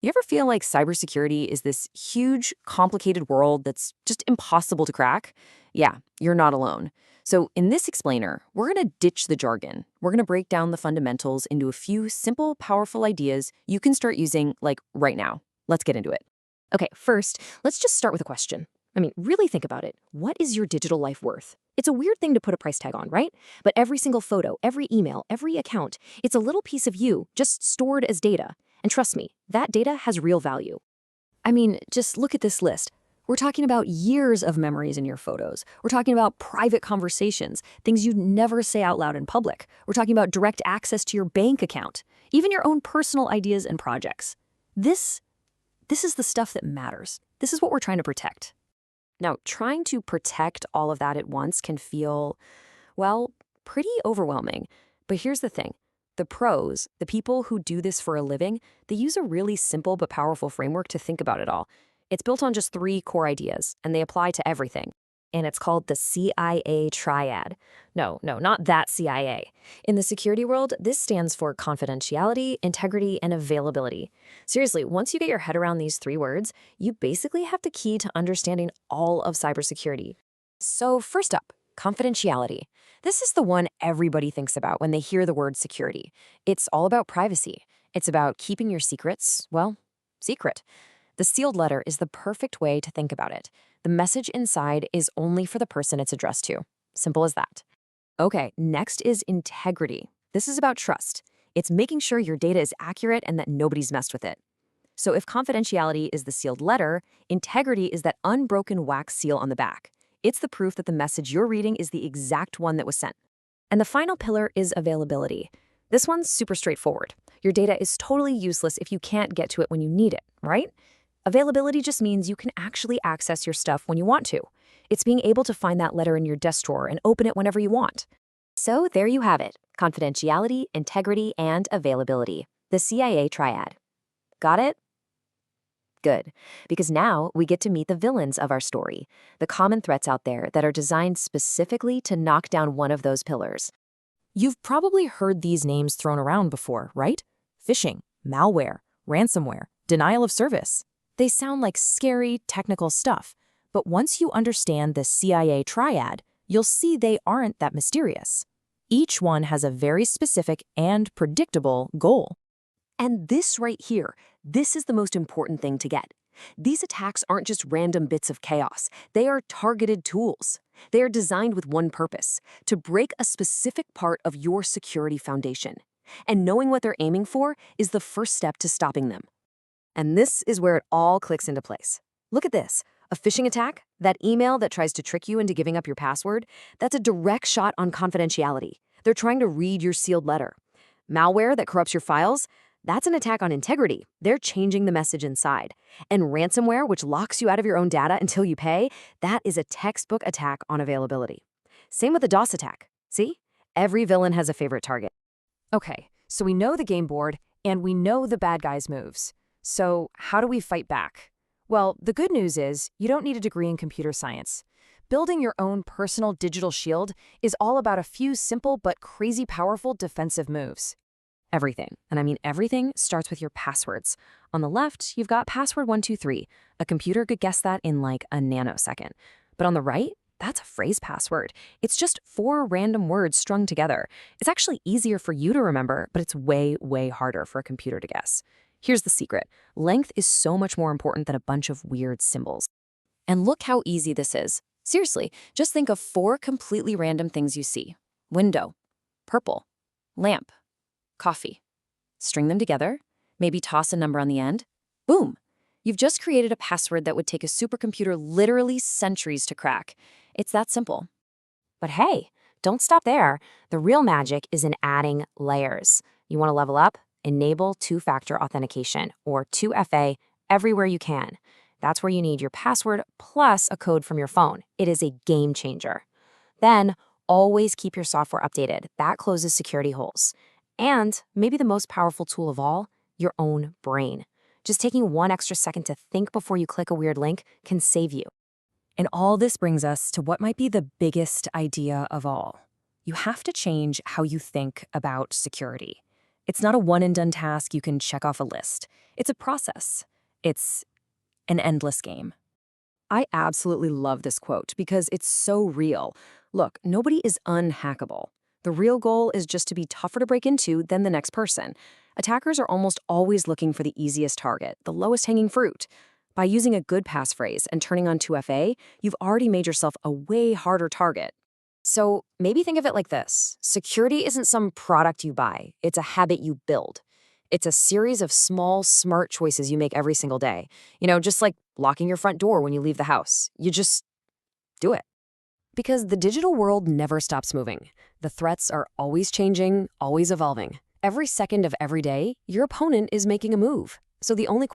You ever feel like cybersecurity is this huge, complicated world that's just impossible to crack? Yeah, you're not alone. So, in this explainer, we're going to ditch the jargon. We're going to break down the fundamentals into a few simple, powerful ideas you can start using, like, right now. Let's get into it. Okay, first, let's just start with a question. Really think about it. What is your digital life worth? It's a weird thing to put a price tag on, right? But every single photo, every email, every account, it's a little piece of you just stored as data. And trust me, that data has real value. Just look at this list. We're talking about years of memories in your photos. We're talking about private conversations, things you'd never say out loud in public. We're talking about direct access to your bank account, even your own personal ideas and projects. This is the stuff that matters. This is what we're trying to protect. Now, trying to protect all of that at once can feel, well, pretty overwhelming. But here's the thing. The pros, the people who do this for a living, they use a really simple but powerful framework to think about it all. It's built on just three core ideas, and they apply to everything. And it's called the CIA triad. No, not that CIA. In the security world, this stands for confidentiality, integrity, and availability. Seriously, once you get your head around these three words, you basically have the key to understanding all of cybersecurity. So first up, confidentiality. This is the one everybody thinks about when they hear the word security. It's all about privacy. It's about keeping your secrets, well, secret. The sealed letter is the perfect way to think about it. The message inside is only for the person it's addressed to. Simple as that. Okay, next is integrity. This is about trust. It's making sure your data is accurate and that nobody's messed with it. So if confidentiality is the sealed letter, integrity is that unbroken wax seal on the back. It's the proof that the message you're reading is the exact one that was sent. And the final pillar is availability. This one's super straightforward. Your data is totally useless if you can't get to it when you need it, right? Availability just means you can actually access your stuff when you want to. It's being able to find that letter in your desk drawer and open it whenever you want. So there you have it. Confidentiality, integrity, and availability. The CIA triad. Got it? Good, because now we get to meet the villains of our story, the common threats out there that are designed specifically to knock down one of those pillars. You've probably heard these names thrown around before, right? Phishing, malware, ransomware, denial of service. They sound like scary, technical stuff, but once you understand the CIA triad, you'll see they aren't that mysterious. Each one has a very specific and predictable goal. And this right here, this is the most important thing to get. These attacks aren't just random bits of chaos. They are targeted tools. They are designed with one purpose, to break a specific part of your security foundation. And knowing what they're aiming for is the first step to stopping them. And this is where it all clicks into place. Look at this. A phishing attack, that email that tries to trick you into giving up your password, that's a direct shot on confidentiality. They're trying to read your sealed letter. Malware that corrupts your files, that's an attack on integrity. They're changing the message inside. And ransomware, which locks you out of your own data until you pay, that is a textbook attack on availability. Same with the DOS attack. See? Every villain has a favorite target. Okay, so we know the game board, and we know the bad guys' moves. So how do we fight back? Well, the good news is you don't need a degree in computer science. Building your own personal digital shield is all about a few simple but crazy powerful defensive moves. Everything, and I mean everything, starts with your passwords. On the left, you've got password 123. A computer could guess that in like a nanosecond. But on the right, that's a phrase password. It's just 4 random words strung together. It's actually easier for you to remember, but it's way, way harder for a computer to guess. Here's the secret. Length is so much more important than a bunch of weird symbols. And look how easy this is. Seriously, just think of 4 completely random things you see. Window, purple, lamp, coffee. String them together, maybe toss a number on the end. Boom! You've just created a password that would take a supercomputer literally centuries to crack. It's that simple. But hey, don't stop there. The real magic is in adding layers. You want to level up? Enable two-factor authentication, or 2FA, everywhere you can. That's where you need your password plus a code from your phone. It is a game changer. Then, always keep your software updated. That closes security holes. And maybe the most powerful tool of all, your own brain. Just taking 1 extra second to think before you click a weird link can save you. And all this brings us to what might be the biggest idea of all. You have to change how you think about security. It's not a one-and-done task you can check off a list. It's a process. It's an endless game. I absolutely love this quote because it's so real. Look, nobody is unhackable. The real goal is just to be tougher to break into than the next person. Attackers are almost always looking for the easiest target, the lowest hanging fruit. By using a good passphrase and turning on 2FA, you've already made yourself a way harder target. So maybe think of it like this. Security isn't some product you buy. It's a habit you build. It's a series of small, smart choices you make every single day. Just like locking your front door when you leave the house. You just do it. Because the digital world never stops moving. The threats are always changing, always evolving. Every second of every day, your opponent is making a move. So the only